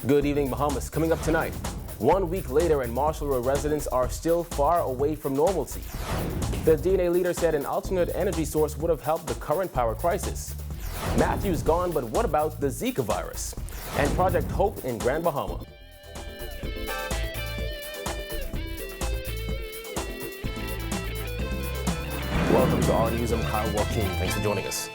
Good evening, Bahamas. Coming up tonight, 1 week later and Marshall Road residents are still far away from normalcy. The DNA leader said an alternate energy source would have helped the current power crisis. Matthew's gone, but what about the Zika virus? And Project Hope in Grand Bahama. Welcome to All News. I'm Kyle Joaquin. Thanks for joining us.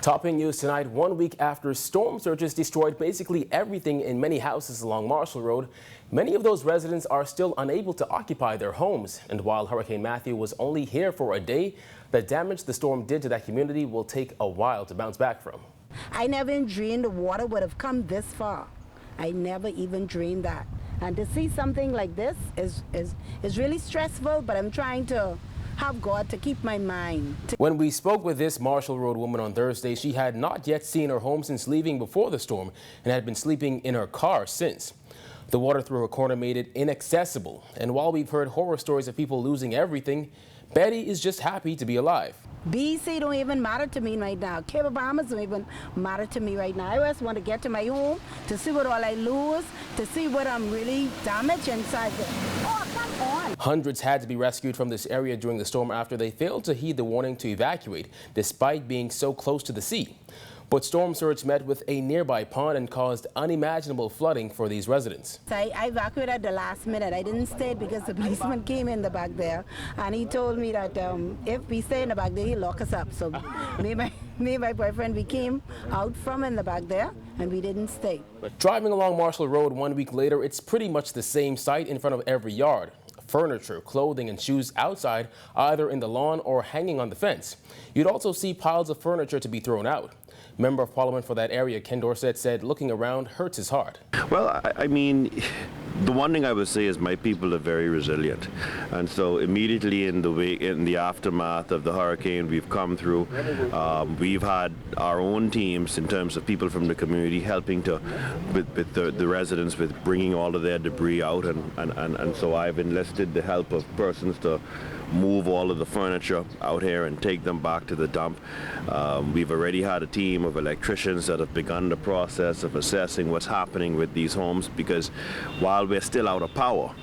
Topping news tonight, 1 week after storm surges destroyed basically everything in many houses along Marshall Road, many of those residents are still unable to occupy their homes. And while Hurricane Matthew was only here for a day, the damage the storm did to that community will take a while to bounce back from. I never even dreamed the water would have come this far. I never even dreamed that. And to see something like this is really stressful, but I'm trying to have God to keep my mind. When we spoke with this Marshall Road woman on Thursday, she had not yet seen her home since leaving before the storm and had been sleeping in her car since. The water through her corner made it inaccessible. And while we've heard horror stories of people losing everything, Betty is just happy to be alive. BC don't even matter to me right now. Cable Bahamas don't even matter to me right now. I just want to get to my home to see what all I lose, to see what I'm really damaged inside there. Oh, come on. Hundreds had to be rescued from this area during the storm after they failed to heed the warning to evacuate, despite being so close to the sea. But storm surge met with a nearby pond and caused unimaginable flooding for these residents. I evacuated at the last minute. I didn't stay because the policeman came in the back there and he told me that if we stay in the back there, he'll lock us up. So me and my boyfriend, we came out from in the back there and we didn't stay. But driving along Marshall Road 1 week later, it's pretty much the same sight in front of every yard. Furniture, clothing, and shoes outside, either in the lawn or hanging on the fence. You'd also see piles of furniture to be thrown out. Member of Parliament for that area, Ken Dorsett, said looking around hurts his heart. Well, I mean, the one thing I would say is my people are very resilient. And so immediately in the aftermath of the hurricane we've come through, we've had our own teams in terms of people from the community helping with the residents with bringing all of their debris out. And so I've enlisted the help of persons to move all of the furniture out here and take them back to the dump. We've already had a team of electricians that have begun the process of assessing what's happening with these homes, because while we're still out of power,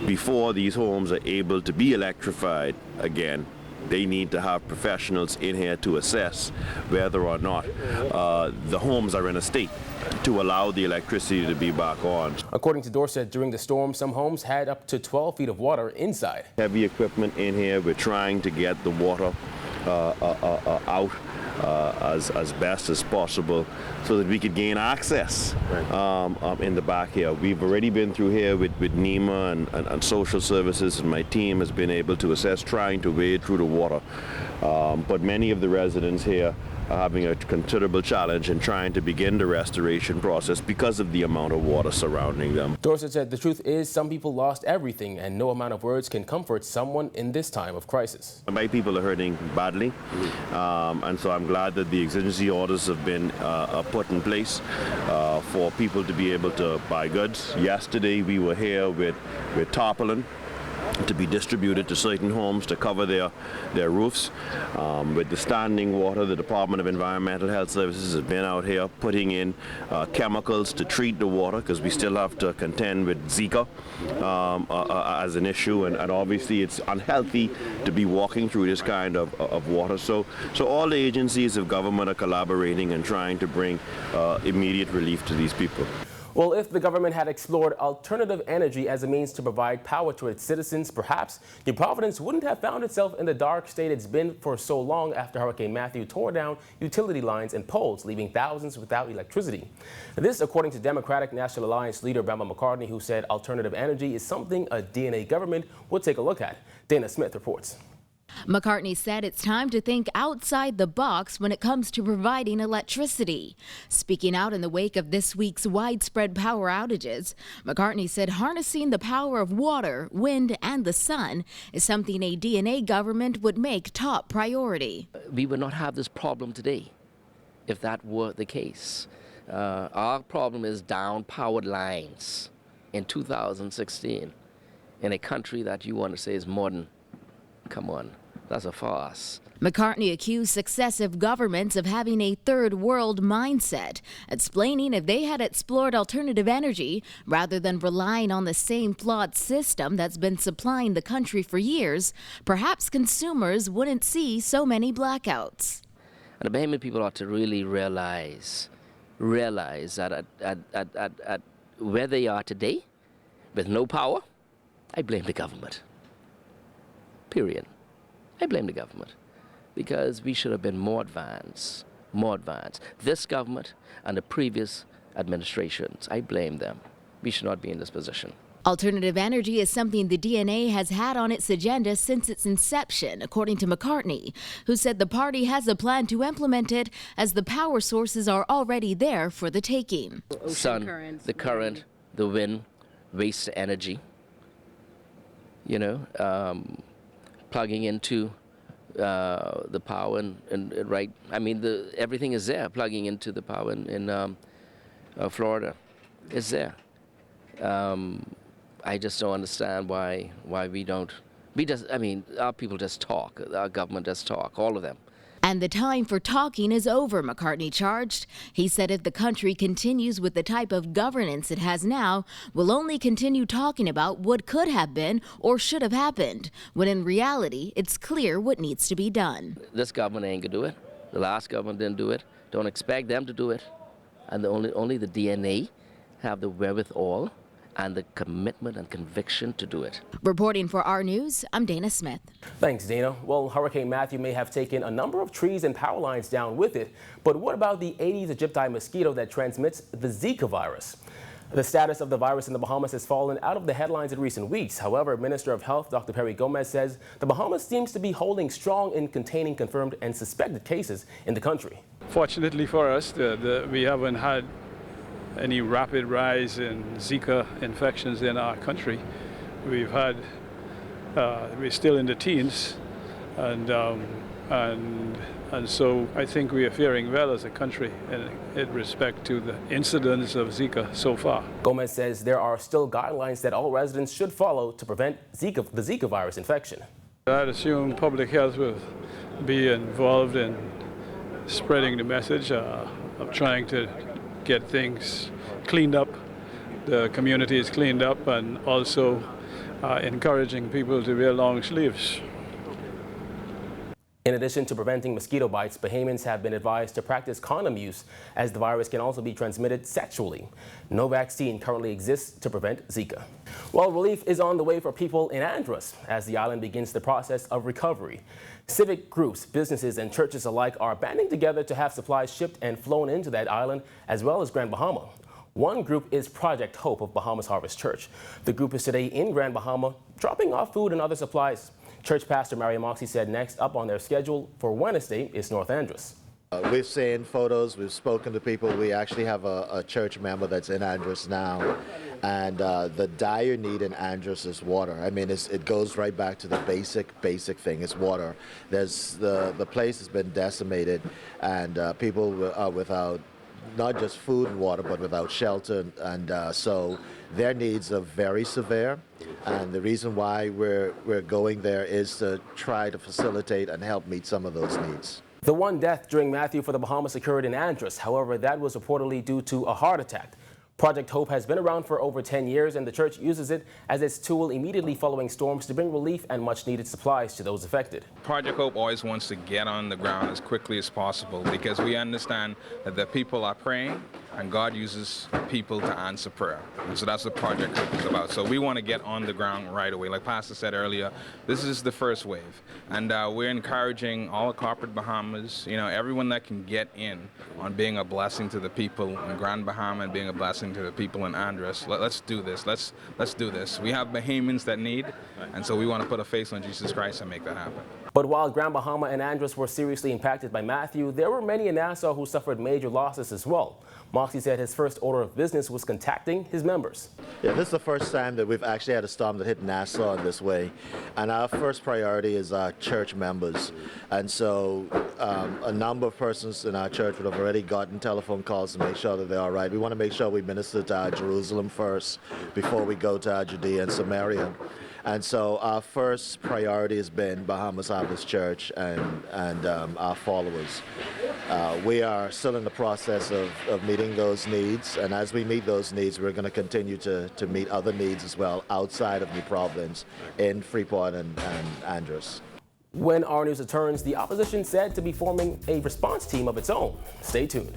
before these homes are able to be electrified again, they need to have professionals in here to assess whether or not the homes are in a state to allow the electricity to be back on. According to Dorsett, during the storm, some homes had up to 12 feet of water inside. Heavy equipment in here. We're trying to get the water out as best as possible so that we could gain access in the back here. We've already been through here with NEMA and social services, and my team has been able to assess trying to wade through the water. But many of the residents here are having a considerable challenge in trying to begin the restoration process because of the amount of water surrounding them. Dorsett said the truth is some people lost everything and no amount of words can comfort someone in this time of crisis. My people are hurting badly, and so I'm glad that the exigency orders have been put in place for people to be able to buy goods. Yesterday we were here with tarpaulin to be distributed to certain homes to cover their roofs. With the standing water, the Department of Environmental Health Services has been out here putting in chemicals to treat the water, because we still have to contend with Zika as an issue, and obviously it's unhealthy to be walking through this kind of water. So all the agencies of government are collaborating and trying to bring immediate relief to these people. Well, if the government had explored alternative energy as a means to provide power to its citizens, perhaps New Providence wouldn't have found itself in the dark state it's been for so long after Hurricane Matthew tore down utility lines and poles, leaving thousands without electricity. This, according to Democratic National Alliance leader Bama McCartney, who said alternative energy is something a DNA government would take a look at. Dana Smith reports. McCartney said it's time to think outside the box when it comes to providing electricity. Speaking out in the wake of this week's widespread power outages, McCartney said harnessing the power of water, wind, and the sun is something a DNA government would make top priority. We would not have this problem today if that were the case. Our problem is down-powered lines in 2016 in a country that you want to say is modern. Come on. That's a farce. McCartney accused successive governments of having a third world mindset, explaining if they had explored alternative energy rather than relying on the same flawed system that's been supplying the country for years, perhaps consumers wouldn't see so many blackouts. And the Bahamian people ought to really realize that at where they are today, with no power, I blame the government. Period. I blame the government. Because we should have been more advanced. This government and the previous administrations, I blame them. We should not be in this position. Alternative energy is something the DNA has had on its agenda since its inception, according to McCartney, who said the party has a plan to implement it as the power sources are already there for the taking. Sun, the current, the wind, waste energy, plugging into the power and right. I mean, everything is there. Plugging into the power in Florida is there. I just don't understand why we don't. Our people just talk. Our government just talk. All of them. And the time for talking is over, McCartney charged. He said if the country continues with the type of governance it has now, we'll only continue talking about what could have been or should have happened, when in reality, it's clear what needs to be done. This government ain't gonna do it. The last government didn't do it. Don't expect them to do it. And only the DNA have the wherewithal and the commitment and conviction to do it. Reporting for our news, I'm Dana Smith. Thanks, Dana. Well, Hurricane Matthew may have taken a number of trees and power lines down with it, but what about the Aedes aegypti mosquito that transmits the Zika virus? The status of the virus in the Bahamas has fallen out of the headlines in recent weeks. However, Minister of Health Dr. Perry Gomez says the Bahamas seems to be holding strong in containing confirmed and suspected cases in the country. Fortunately for us, we haven't had any rapid rise in Zika infections in our country. We're still in the teens, and so I think we are faring well as a country in respect to the incidence of Zika so far. Gomez says there are still guidelines that all residents should follow to prevent the Zika virus infection. I'd assume public health will be involved in spreading the message of trying to get things cleaned up, the community is cleaned up, and also encouraging people to wear long sleeves. In addition to preventing mosquito bites, Bahamians have been advised to practice condom use, as the virus can also be transmitted sexually. No vaccine currently exists to prevent Zika. Well, relief is on the way for people in Andros as the island begins the process of recovery. Civic groups, businesses, and churches alike are banding together to have supplies shipped and flown into that island, as well as Grand Bahama. One group is Project Hope of Bahamas Harvest Church. The group is today in Grand Bahama, dropping off food and other supplies. Church pastor Mario Moxie said next up on their schedule for Wednesday is North Andros. We've seen photos, we've spoken to people. We actually have a church member that's in Andros now, and the dire need in Andros is water. I mean, it goes right back to the basic thing, it's water. The place has been decimated, and people are without not just food and water, but without shelter, and so their needs are very severe. And the reason why we're going there is to try to facilitate and help meet some of those needs. The one death during Matthew for the Bahamas occurred in Andros. However, that was reportedly due to a heart attack. Project Hope has been around for over 10 years, and the church uses it as its tool immediately following storms to bring relief and much-needed supplies to those affected. Project Hope always wants to get on the ground as quickly as possible because we understand that the people are praying and God uses people to answer prayer. And so that's what Project Hope is about. So we want to get on the ground right away. Like Pastor said earlier, this is the first wave. And we're encouraging all of corporate Bahamas, everyone that can get in on being a blessing to the people in Grand Bahama and being a blessing to the people in Andros. Let's do this. Let's do this. We have Bahamians that need, and so we want to put a face on Jesus Christ and make that happen. But while Grand Bahama and Andros were seriously impacted by Matthew, there were many in Nassau who suffered major losses as well. Moxie said his first order of business was contacting his members. Yeah, this is the first time that we've actually had a storm that hit Nassau in this way. And our first priority is our church members. And so a number of persons in our church would have already gotten telephone calls to make sure that they're all right. We want to make sure we minister to our Jerusalem first before we go to our Judea and Samaria. And so our first priority has been Bahamas Harvest Church and our followers. We are still in the process of meeting those needs, and as we meet those needs, we're going to continue to meet other needs as well outside of New Providence in Freeport and Andros. When our news returns, the opposition said to be forming a response team of its own. Stay tuned.